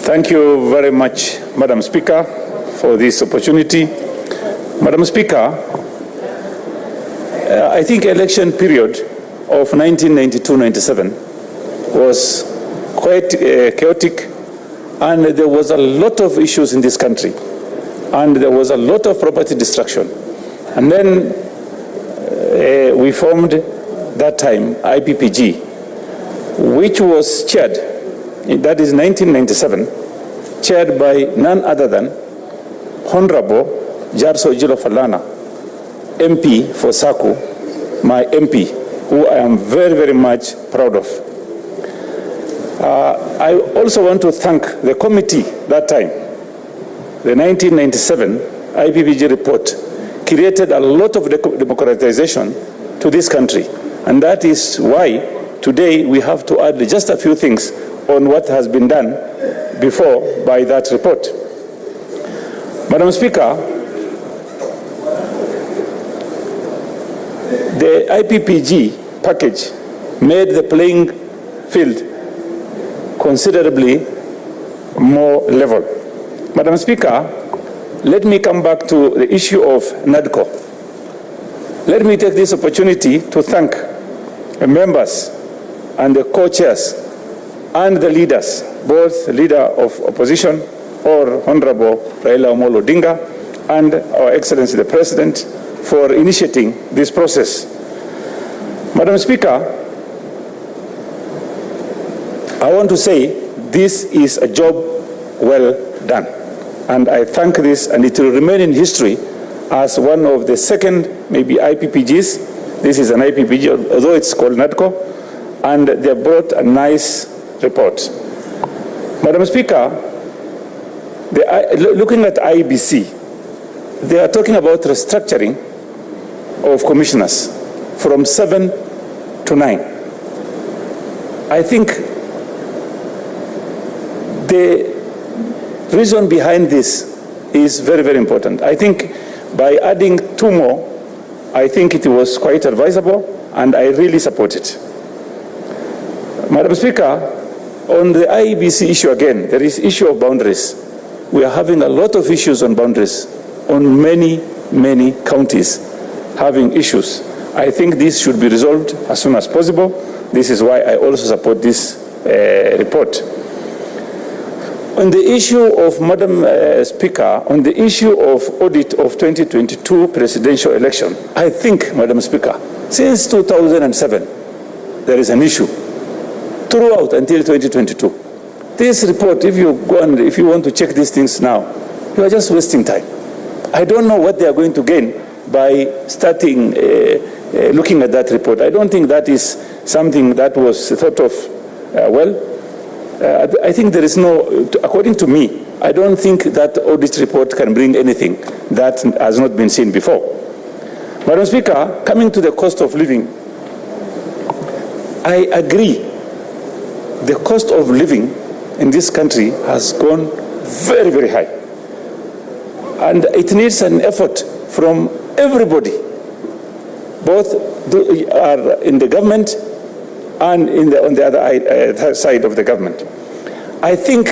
Thank you very much, Madam Speaker, for this opportunity. Madam Speaker, I think election period of 1992-97 was quite chaotic, and there was a lot of issues in this country, and there was a lot of property destruction. And then we formed that time IPPG, which was chaired, that is 1997, chaired by none other than Honorable Jarso Jilo Falana, MP for Saku, my MP, who I am very, very much proud of. I also want to thank the committee that time. The 1997 IPPG report created a lot of democratization to this country, and that is why today we have to add just a few things on what has been done before by that report. Madam Speaker, the IPPG package made the playing field considerably more level. Madam Speaker, let me come back to the issue of Nadco. Let me take this opportunity to thank the members and the co-chairs and the leaders, both the leader of opposition, or Honorable Raila Amolo Odinga, and Our Excellency the President, for initiating this process. Madam Speaker, I want to say this is a job well done, and I thank this, and it will remain in history as one of the second, maybe IPPGs. This is an IPPG, although it's called Nadco, and they brought a nice report. Madam Speaker, looking at IBC, they are talking about restructuring of commissioners from 7 to 9. I think the reason behind this is very, very important. I think by adding 2 more, I think it was quite advisable, and I really support it. Madam Speaker, on the IEBC issue again, there is issue of boundaries. We are having a lot of issues on boundaries, on many, many counties having issues. I think this should be resolved as soon as possible. This is why I also support this report. On the issue of, Madam Speaker, on the issue of audit of 2022 presidential election, I think, Madam Speaker, since 2007, there is an issue throughout until 2022. This report, if you go and if you want to check these things now, you are just wasting time. I don't know what they are going to gain by starting looking at that report. I don't think that is something that was thought of well. I think there is no, according to me, I don't think that audit report can bring anything that has not been seen before. Madam Speaker, coming to the cost of living, I agree. The cost of living in this country has gone very, very high. And it needs an effort from everybody, both are in the government and on the other side of the government. I think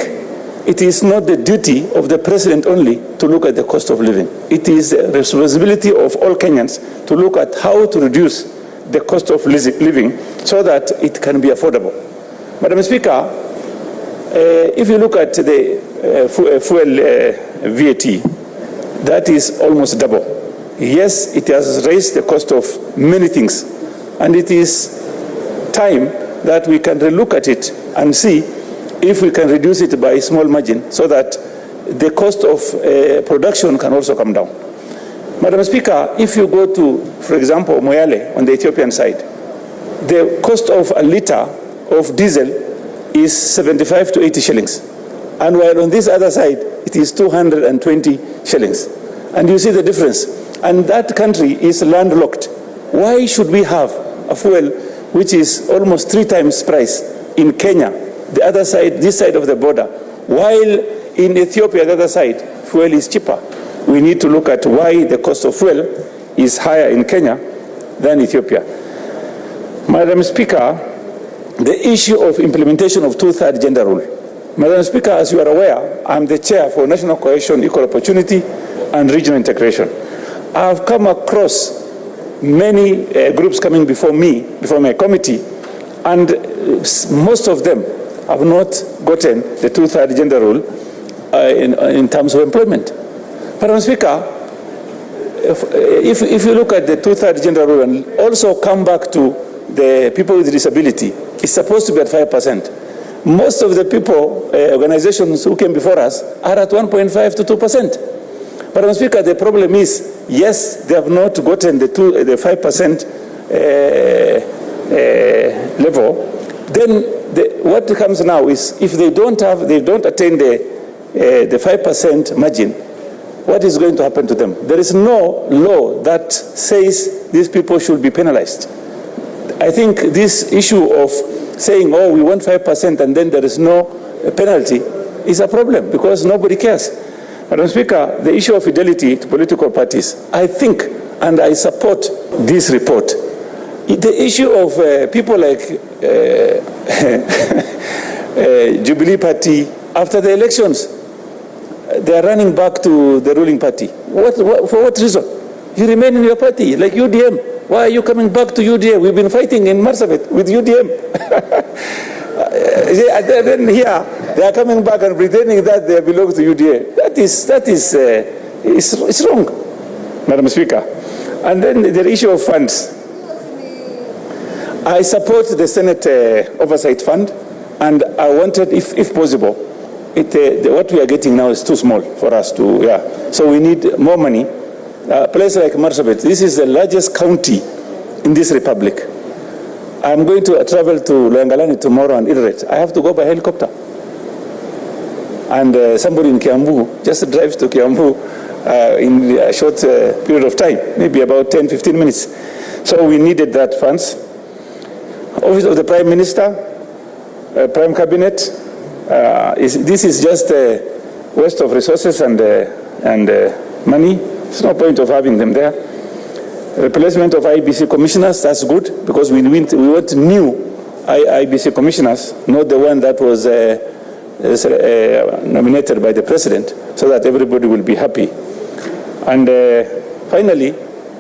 it is not the duty of the president only to look at the cost of living. It is the responsibility of all Kenyans to look at how to reduce the cost of living so that it can be affordable. Madam Speaker, if you look at the fuel VAT, that is almost double. Yes, it has raised the cost of many things, and it is time that we can relook at it and see if we can reduce it by a small margin so that the cost of production can also come down. Madam Speaker, if you go to, for example, Moyale on the Ethiopian side, the cost of a liter of diesel is 75 to 80 shillings. And while on this other side, it is 220 shillings. And you see the difference. And that country is landlocked. Why should we have a fuel which is almost 3 times price in Kenya, the other side, this side of the border, while in Ethiopia, the other side, fuel is cheaper? We need to look at why the cost of fuel is higher in Kenya than Ethiopia. Madam Speaker, the issue of implementation of 2/3 gender rule, Madam Speaker, as you are aware, I'm the chair for National Cohesion, Equal Opportunity and Regional Integration. I've come across many groups coming before me, before my committee, and most of them have not gotten the two-thirds gender rule in terms of employment. Madam Speaker, if you look at the two-thirds gender rule and also come back to the people with disability, it's supposed to be at 5%. Most of the people, organizations who came before us are at 1.5 to 2%. Madam Speaker, the problem is, yes, they have not gotten the 5% level. Then what comes now is, if they don't attain the 5% margin, what is going to happen to them? There is no law that says these people should be penalized. I think this issue of saying, oh, we want 5% and then there is no penalty is a problem because nobody cares. Madam Speaker, the issue of fidelity to political parties, I think, and I support this report. The issue of people like Jubilee Party, after the elections, they are running back to the ruling party. For what reason? You remain in your party, like UDM. Why are you coming back to UDA? We've been fighting in Marsabit with UDM. Then here, they are coming back and pretending that they belong to UDA. It's wrong, Madam Speaker. And then the issue of funds. I support the Senate Oversight Fund, and I wanted, if possible, what we are getting now is too small for us to, So we need more money. A place like Marsabit, this is the largest county in this republic. I'm going to travel to Loyangalani tomorrow and iterate. I have to go by helicopter. And somebody in Kiambu just drives to Kiambu in a short period of time, maybe about 10, 15 minutes. So we needed that funds. Office of the Prime Minister, Prime Cabinet, this is just a waste of resources and money. There's no point of having them there. Replacement of IBC commissioners, that's good, because we want new IBC commissioners, not the one that was nominated by the president, so that everybody will be happy. And finally,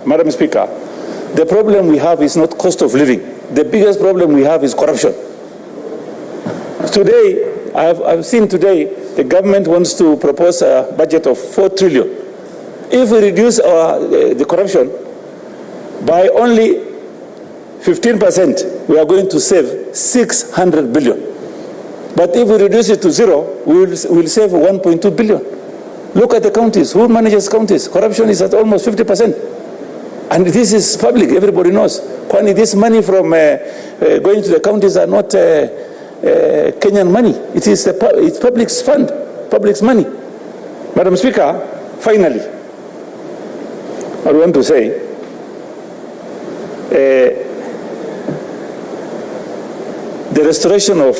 Madam Speaker, the problem we have is not cost of living. The biggest problem we have is corruption. Today, I've seen today, the government wants to propose a budget of 4 trillion. If we reduce the corruption by only 15%, we are going to save 600 billion. But if we reduce it to zero, we'll save 1.2 billion. Look at the counties. Who manages counties? Corruption is at almost 50%. And this is public. Everybody knows. Kwani, this money from going to the counties are not Kenyan money. It's public's fund, public's money. Madam Speaker, finally, I want to say, the restoration of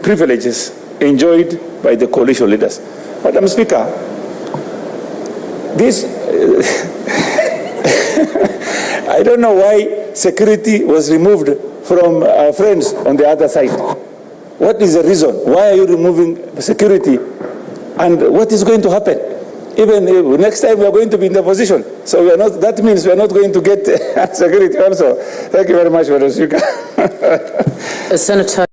privileges enjoyed by the coalition leaders. Madam Speaker, this, I don't know why security was removed from our friends on the other side. What is the reason? Why are you removing security? And what is going to happen? Even next time we are going to be in the position. So we are not, that means we are not going to get security also. Thank you very much, Madam Speaker. Sen.Chute.